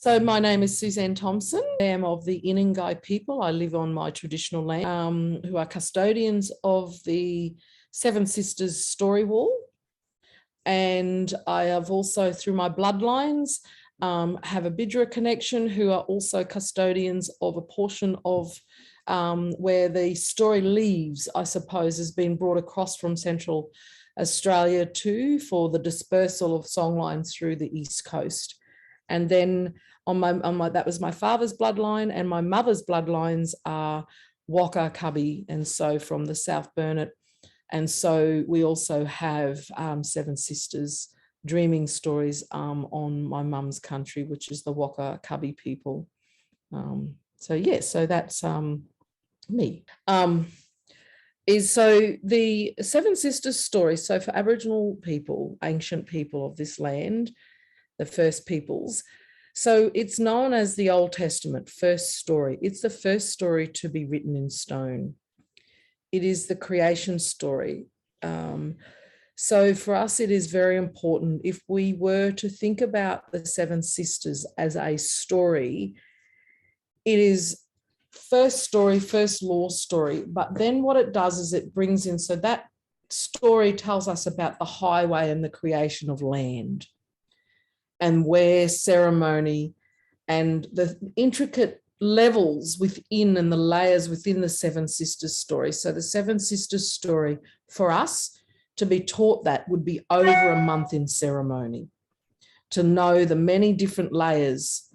So my name is Suzanne Thompson. I am of the Inangai people. I live on my traditional land, who are custodians of the Seven Sisters story wall. And I have also, through my bloodlines, have a Bidra connection who are also custodians of a portion of where the story leaves, I suppose, has been brought across from Central Australia too for the dispersal of songlines through the East Coast. And then that was my father's bloodline, and my mother's bloodlines are Waka Cubby, and so from the South Burnett. And so we also have Seven Sisters dreaming stories on my mum's country, which is the Waka Cubby people. So that's me. So the Seven Sisters story, so for Aboriginal people, ancient people of this land, the first peoples, so it's known as the Old Testament first story. It's the first story to be written in stone. It is the creation story. So for us, it is very important. If we were to think about the Seven Sisters as a story, it is first story, first law story. But then what it does is it brings in, so that story tells us about the highway and the creation of land, and where ceremony and the intricate levels within and the layers within the Seven Sisters story. So the Seven Sisters story, for us to be taught that, would be over a month in ceremony, to know the many different layers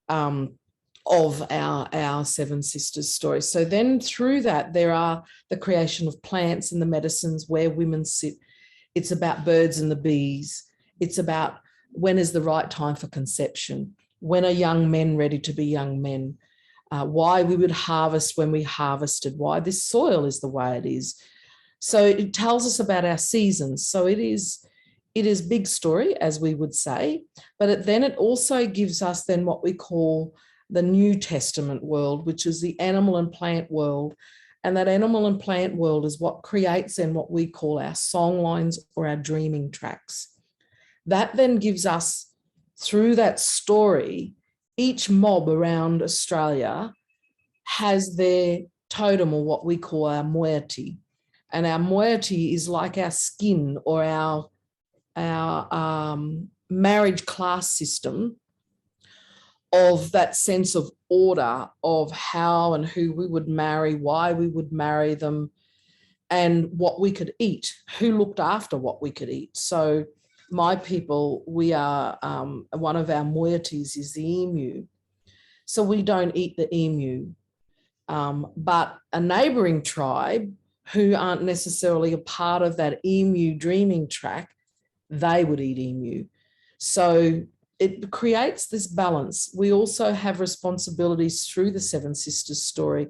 of our Seven Sisters story. So then through that, there are the creation of plants and the medicines, where women sit. It's about birds and the bees. It's about when is the right time for conception, when are young men ready to be young men, why we would harvest when we harvested, why this soil is the way it is. So it tells us about our seasons. So it is big story, as we would say, but then it also gives us then what we call the New Testament world, which is the animal and plant world. And that animal and plant world is what creates then what we call our songlines or our dreaming tracks. That then gives us, through that story, each mob around Australia has their totem, or what we call our moiety. And our moiety is like our skin, or our marriage class system, of that sense of order of how and who we would marry, why we would marry them, and what we could eat, who looked after what we could eat. So my people, we are, one of our moieties is the emu. So we don't eat the emu, but a neighbouring tribe who aren't necessarily a part of that emu dreaming track, they would eat emu. So it creates this balance. We also have responsibilities through the Seven Sisters story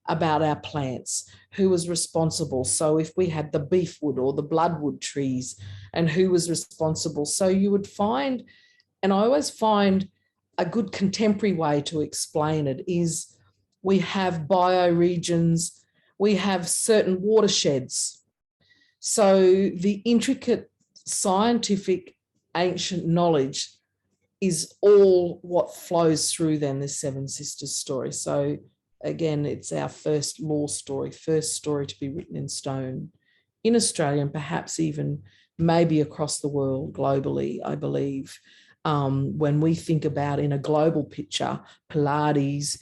about our plants, who was responsible. So if we had the beefwood or the bloodwood trees, and who was responsible. So you would find, and I always find a good contemporary way to explain it is, we have bioregions, we have certain watersheds. So the intricate scientific ancient knowledge is all what flows through then this Seven Sisters story. So again, it's our first law story, first story to be written in stone in Australia, and perhaps even maybe across the world globally, I believe. When we think about in a global picture, Pilates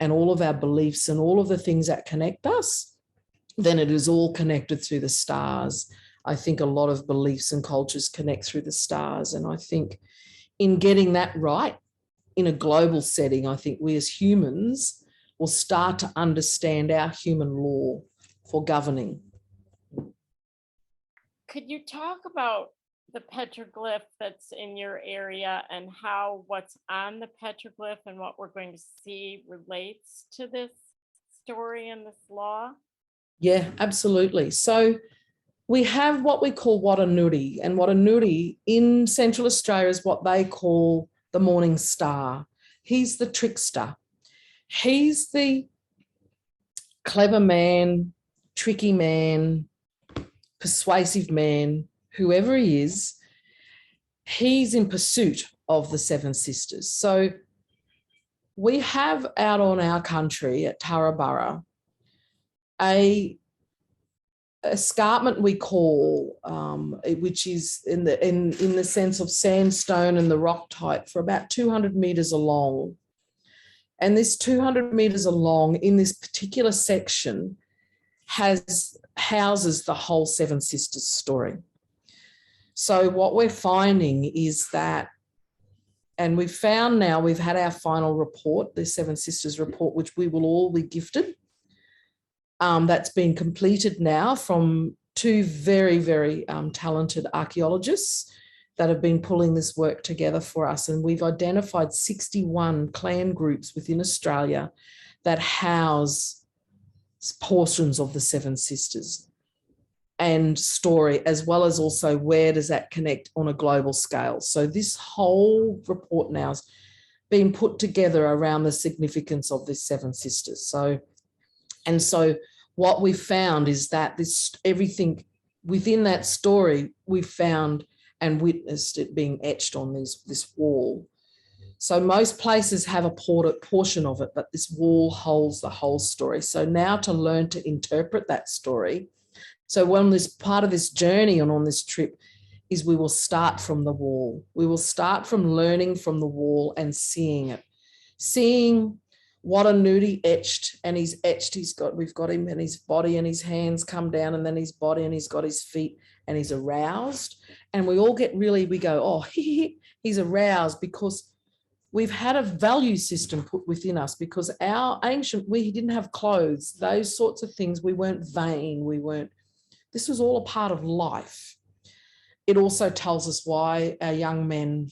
and all of our beliefs and all of the things that connect us, then it is all connected through the stars. I think a lot of beliefs and cultures connect through the stars. And I think in getting that right in a global setting, I think we as humans will start to understand our human law for governing. Could you talk about the petroglyph that's in your area, and how what's on the petroglyph and what we're going to see relates to this story and this law? Yeah, absolutely. So we have what we call Watanuri, and Watanuri in Central Australia is what they call the morning star. He's the trickster. He's the clever man, tricky man, persuasive man, whoever he is, he's in pursuit of the Seven Sisters. So We have out on our country at Turraburra a escarpment we call, which is in the sense of sandstone and the rock type, for about 200 meters along. And this 200 meters along in this particular section houses the whole Seven Sisters story. So what we're finding is that, and we've found now, we've had our final report, the Seven Sisters report, which we will all be gifted. That's been completed now from two very, very talented archaeologists that have been pulling this work together for us. And we've identified 61 clan groups within Australia that house portions of the Seven Sisters and story, as well as also where does that connect on a global scale. So this whole report now has been put together around the significance of the Seven Sisters. So what we found is that everything within that story, we found and witnessed it being etched on this wall. So most places have a portion of it, but this wall holds the whole story. So now to learn to interpret that story. So when this part of this journey and on this trip is we will start from the wall. We will start from learning from the wall and seeing it. Seeing Watanuri etched, and he's etched, we've got him and his body and his hands come down and then his body and he's got his feet and he's aroused. And we all get we go, oh, he's aroused because we've had a value system put within us because our ancient, we didn't have clothes, those sorts of things. We weren't vain. This was all a part of life. It also tells us why our young men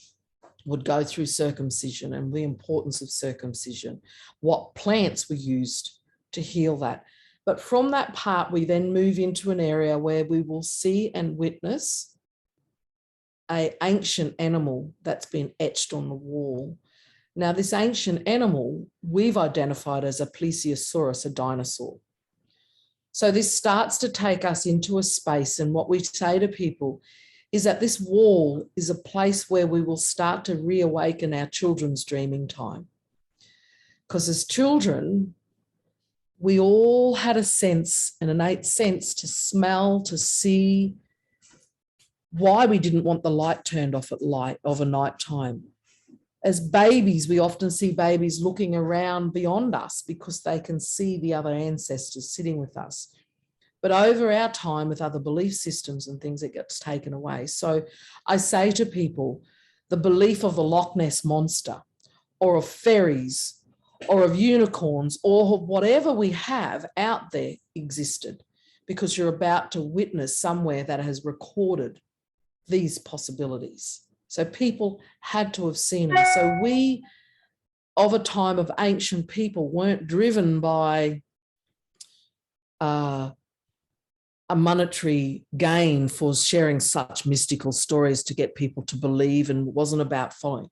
would go through circumcision and the importance of circumcision, what plants were used to heal that. But from that part, we then move into an area where we will see and witness an ancient animal that's been etched on the wall. Now, this ancient animal, we've identified as a plesiosaurus, a dinosaur. So this starts to take us into a space, and what we say to people is that this wall is a place where we will start to reawaken our children's dreaming time. Because as children, we all had a sense, an innate sense to smell, to see, why we didn't want the light turned off at night time. As babies, we often see babies looking around beyond us because they can see the other ancestors sitting with us. But over our time with other belief systems and things, it gets taken away. So I say to people, the belief of the Loch Ness monster or of fairies or of unicorns or whatever we have out there existed, because you're about to witness somewhere that has recorded these possibilities. So people had to have seen them. So we, of a time of ancient people, weren't driven by a monetary gain for sharing such mystical stories to get people to believe, and it wasn't about following.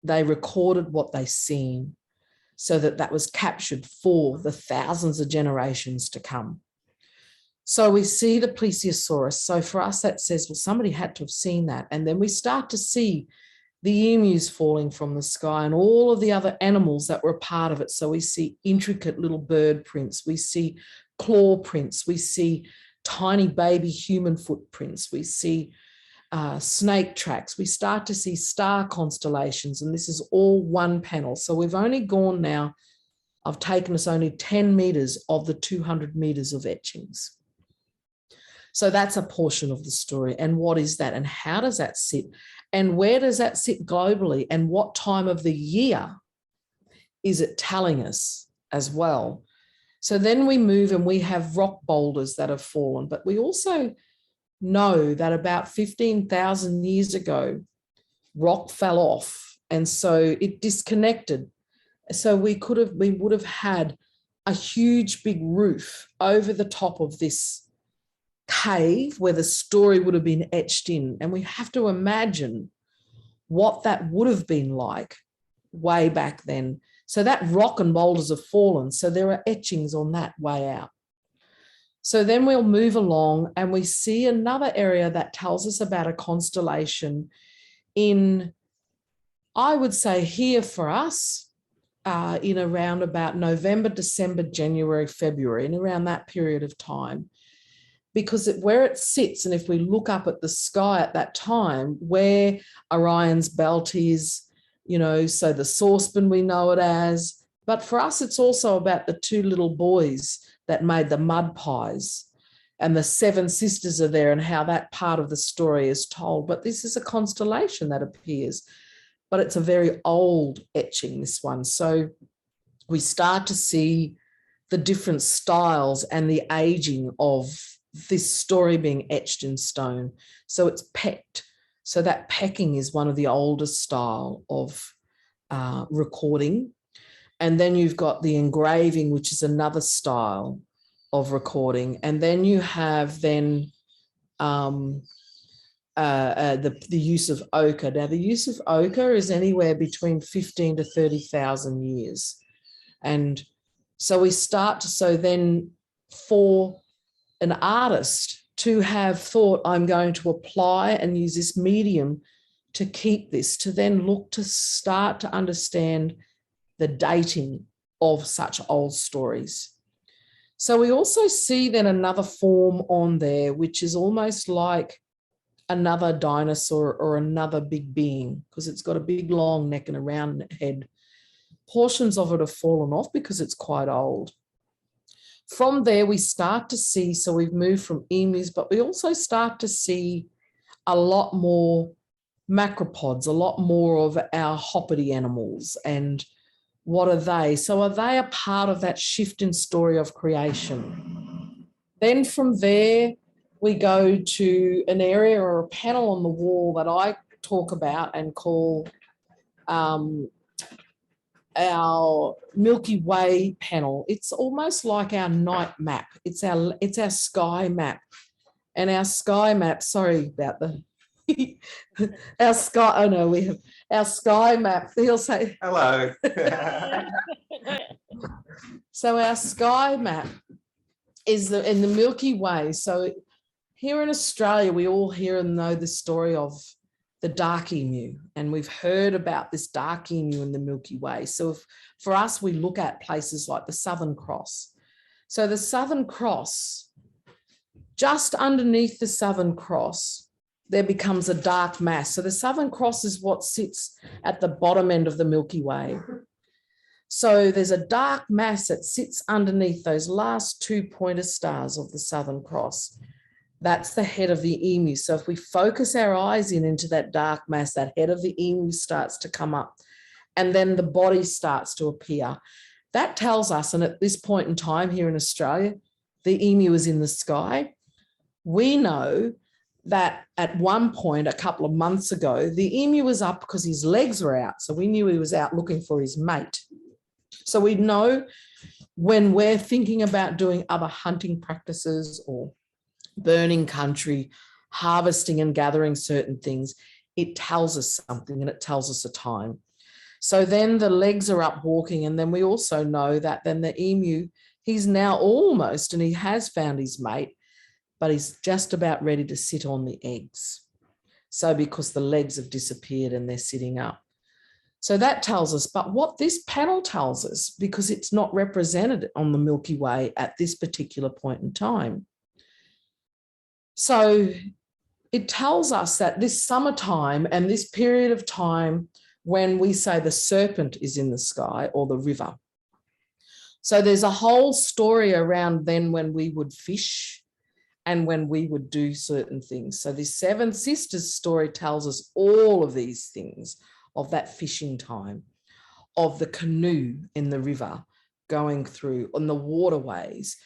They recorded what they seen so that was captured for the thousands of generations to come. So we see the plesiosaurus. So for us, that says, well, somebody had to have seen that. And then we start to see the emus falling from the sky and all of the other animals that were a part of it. So we see intricate little bird prints. We see claw prints. We see tiny baby human footprints. We see snake tracks. We start to see star constellations, and this is all one panel. So we've only gone now, I've taken us only 10 meters of the 200 meters of etchings. So that's a portion of the story. And what is that? And how does that sit? And where does that sit globally? And what time of the year is it telling us as well? So then we move and we have rock boulders that have fallen, but we also know that about 15,000 years ago, rock fell off. And so it disconnected. So we would have had a huge big roof over the top of this cave where the story would have been etched in. And we have to imagine what that would have been like way back then. So that rock and boulders have fallen. So there are etchings on that way out. So then we'll move along and we see another area that tells us about a constellation in, I would say here for us, in around about November, December, January, February, and around that period of time. Because where it sits, and if we look up at the sky at that time, where Orion's belt is, so the saucepan we know it as. But for us, it's also about the two little boys that made the mud pies, and the seven sisters are there, and how that part of the story is told. But this is a constellation that appears, but it's a very old etching, this one. So we start to see the different styles and the aging of this story being etched in stone. So it's pecked. So that pecking is one of the oldest style of recording. And then you've got the engraving, which is another style of recording. And then you have the use of ochre. Now, the use of ochre is anywhere between 15 to 30,000 years. And so then for an artist to have thought, I'm going to apply and use this medium to keep this, to then look to start to understand the dating of such old stories. So we also see then another form on there, which is almost like another dinosaur or another big being, because it's got a big long neck and a round head. Portions of it have fallen off because it's quite old. From there, we start to see, so we've moved from emus, but we also start to see a lot more macropods, a lot more of our hoppity animals. And what are they? So are they a part of that shift in story of creation? Then from there, we go to an area or a panel on the wall that I talk about and call our Milky Way panel. It's almost like our night map. It's our sky map. And our sky map, sorry about the our sky, we have our sky map. He'll say hello. So our sky map is in the Milky Way. So here in Australia, we all hear and know the story of the dark emu, and we've heard about this dark emu in the Milky Way. So for us, we look at places like the Southern Cross. So the Southern Cross, just underneath the Southern Cross, there becomes a dark mass. So the Southern Cross is what sits at the bottom end of the Milky Way. So there's a dark mass that sits underneath those last two pointer stars of the Southern Cross. That's the head of the emu. So if we focus our eyes into that dark mass, that head of the emu starts to come up, and then the body starts to appear. That tells us, and at this point in time here in Australia, the emu is in the sky. We know that at one point, a couple of months ago, the emu was up because his legs were out. So we knew he was out looking for his mate. So we know when we're thinking about doing other hunting practices or burning country, harvesting and gathering certain things, it tells us something, and it tells us a time. So then the legs are up walking, and then we also know that then the emu, he's now almost, and he has found his mate, but he's just about ready to sit on the eggs. So because the legs have disappeared and they're sitting up. So that tells us, but what this panel tells us, because it's not represented on the Milky Way at this particular point in time. So it tells us that this summertime and this period of time when we say the serpent is in the sky or the river. So there's a whole story around then when we would fish and when we would do certain things. So the Seven Sisters story tells us all of these things, of that fishing time, of the canoe in the river going through on the waterways.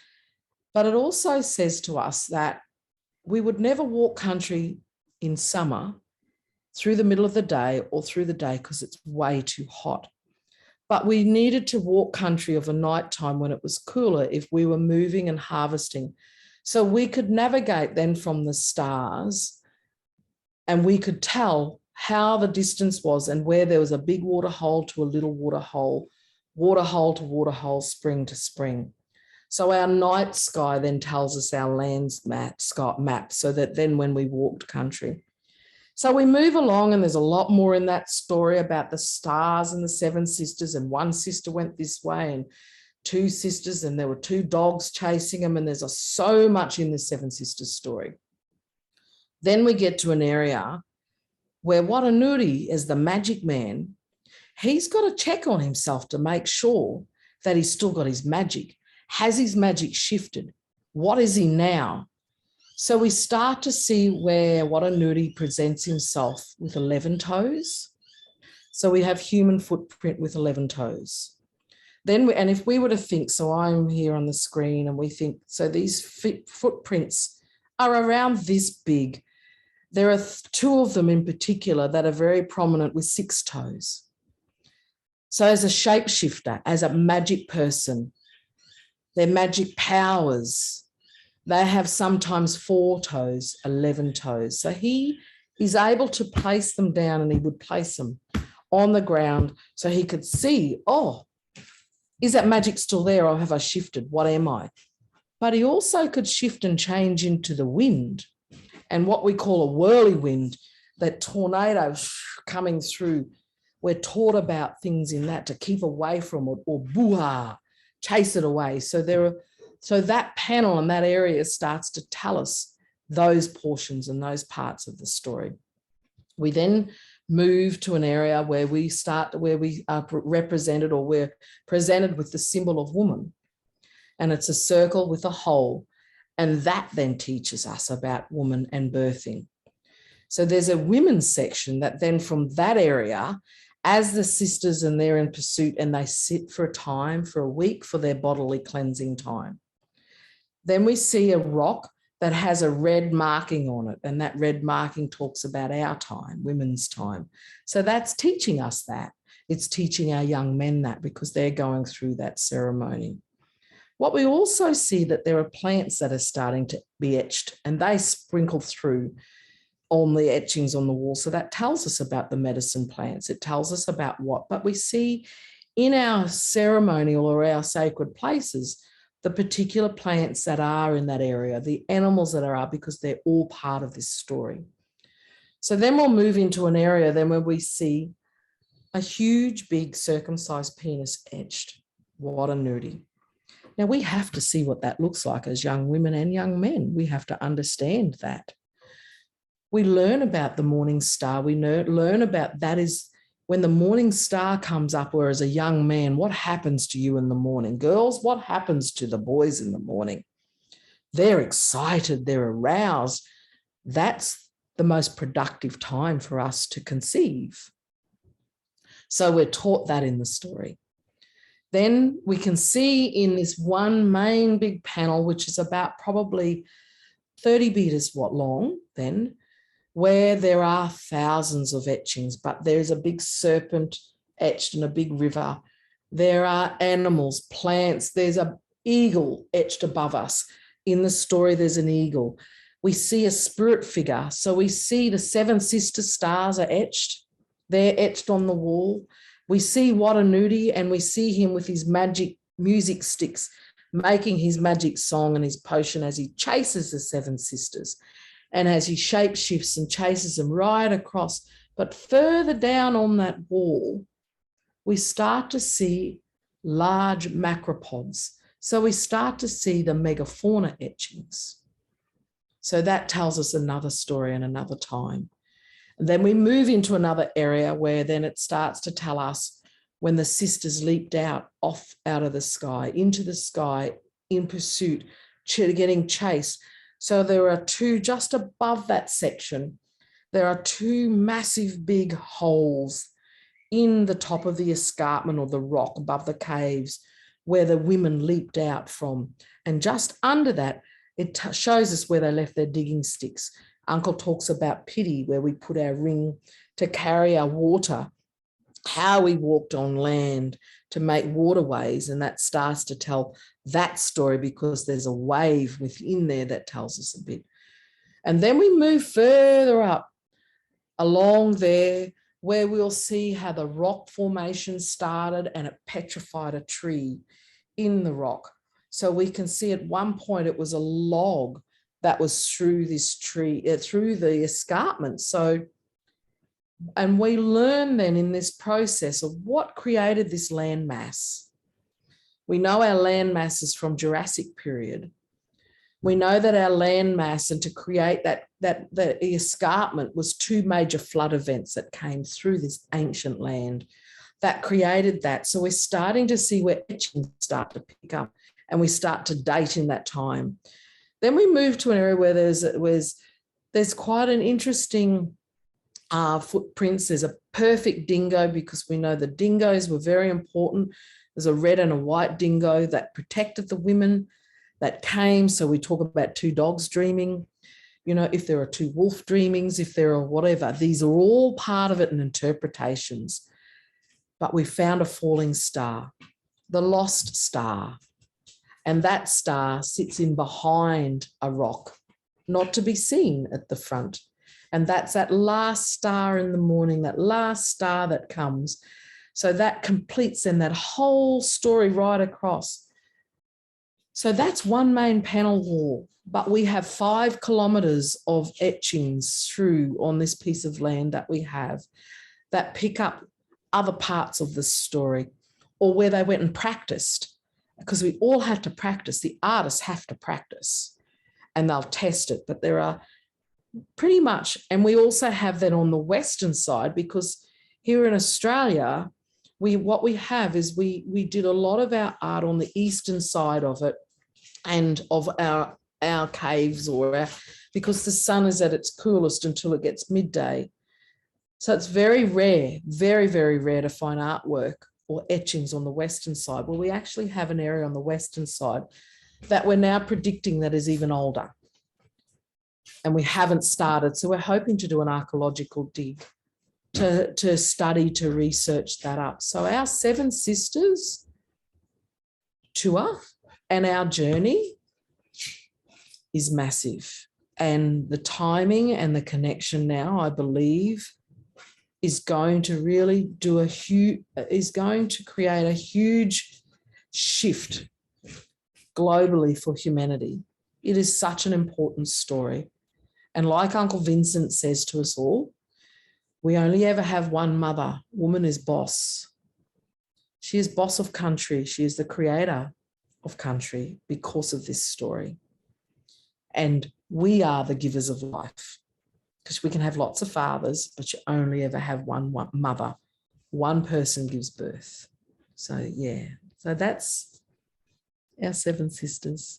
But it also says to us that we would never walk country in summer through the middle of the day or through the day because it's way too hot. But we needed to walk country of a night time when it was cooler if we were moving and harvesting. So we could navigate then from the stars, and we could tell how the distance was and where there was a big water hole to a little water hole to water hole, spring to spring. So our night sky then tells us our land's map, so that then when we walked country. So we move along, and there's a lot more in that story about the stars and the seven sisters, and one sister went this way and two sisters, and there were two dogs chasing them, and there's so much in the seven sisters story. Then we get to an area where Watanuri, as the magic man, he's got to check on himself to make sure that he's still got his magic. Has his magic shifted? What is he now? So we start to see where Watanuri presents himself with 11 toes. So we have human footprint with 11 toes. Then, and if we were to think, so I'm here on the screen and we think, so these footprints are around this big. There are two of them in particular that are very prominent with 6 toes. So as a shapeshifter, as a magic person, their magic powers, they have sometimes 4 toes, 11 toes. So he is able to place them down, and he would place them on the ground so he could see, oh, is that magic still there, or have I shifted? What am I? But he also could shift and change into the wind, and what we call a whirlwind, that tornado coming through. We're taught about things in that to keep away from it, or boo-ha, chase it away. So that panel and that area starts to tell us those portions and those parts of the story. We then move to an area where we are represented, or we're presented with the symbol of woman. And it's a circle with a hole. And that then teaches us about woman and birthing. So there's a women's section that then from that area, as the sisters and they're in pursuit, and they sit for a time, for a week, for their bodily cleansing time. Then we see a rock that has a red marking on it, and that red marking talks about our time, women's time. So that's teaching us that. It's teaching our young men that, because they're going through that ceremony. What we also see, that there are plants that are starting to be etched, and they sprinkle through on the etchings on the wall. So that tells us about the medicine plants. It tells us about what, but we see in our ceremonial or our sacred places, the particular plants that are in that area, the animals that are, because they're all part of this story. So then we'll move into an area then where we see a huge, big circumcised penis etched, Watanuri. Now we have to see what that looks like as young women and young men. We have to understand that. We learn about the morning star. We learn about that is when the morning star comes up, or as a young man, what happens to you in the morning? Girls, what happens to the boys in the morning? They're excited, they're aroused. That's the most productive time for us to conceive. So we're taught that in the story. Then we can see in this one main big panel, which is about probably 30 meters long then, where there are thousands of etchings, but there's a big serpent etched in a big river. There are animals, plants. There's an eagle etched above us. In the story, there's an eagle. We see a spirit figure. So we see the 7 sister stars are etched. They're etched on the wall. We see Watanuri, and we see him with his magic music sticks, making his magic song and his potion as he chases the 7 sisters. And as he shapeshifts and chases them right across. But further down on that wall, we start to see large macropods. So we start to see the megafauna etchings. So that tells us another story and another time. And then we move into another area where then it starts to tell us when the sisters leaped out of the sky, into the sky, in pursuit, getting chased. So there are 2 just above that section. There are 2 massive big holes in the top of the escarpment or the rock above the caves where the women leaped out from. And just under that, it shows us where they left their digging sticks. Uncle talks about pity, where we put our ring to carry our water, how we walked on land to make waterways, and that starts to tell that story because there's a wave within there that tells us a bit. And then we move further up along there where we'll see how the rock formation started and it petrified a tree in the rock. So we can see at one point it was a log that was through this tree, through the escarpment. So And we learn then in this process of what created this land mass. We know our land mass is from Jurassic period. We know that our land mass, and to create the escarpment, was two major flood events that came through this ancient land that created that. So we're starting to see where etchings start to pick up, and we start to date in that time. Then we move to an area where there's quite an interesting footprints. There's a perfect dingo, because we know the dingoes were very important. There's a red and a white dingo that protected the women that came. So we talk about two dogs dreaming, you know, if there are two wolf dreamings, if there are whatever, these are all part of it and interpretations. But we found a falling star, the lost star. And that star sits in behind a rock, not to be seen at the front. And that's that last star in the morning, that last star that comes. So that completes then that whole story right across. So that's one main panel wall, but we have 5 kilometres of etchings through on this piece of land that we have that pick up other parts of the story, or where they went and practiced, because we all have to practice. The artists have to practice and they'll test it, but there are pretty much, and we also have that on the Western side, because here in Australia, what we have is we did a lot of our art on the eastern side of it, and of our caves, because the sun is at its coolest until it gets midday. So it's very rare, very, very rare to find artwork or etchings on the Western side. Well, we actually have an area on the Western side that we're now predicting that is even older. And we haven't started. So we're hoping to do an archaeological dig to study, to research that up. So our Seven Sisters tour and our journey is massive. And the timing and the connection now, I believe, is going to really create a huge shift globally for humanity. It is such an important story. And like Uncle Vincent says to us all, we only ever have one mother. Woman is boss. She is boss of country. She is the creator of country because of this story. And we are the givers of life, because we can have lots of fathers, but you only ever have one mother. One person gives birth. So, yeah. So that's our Seven Sisters.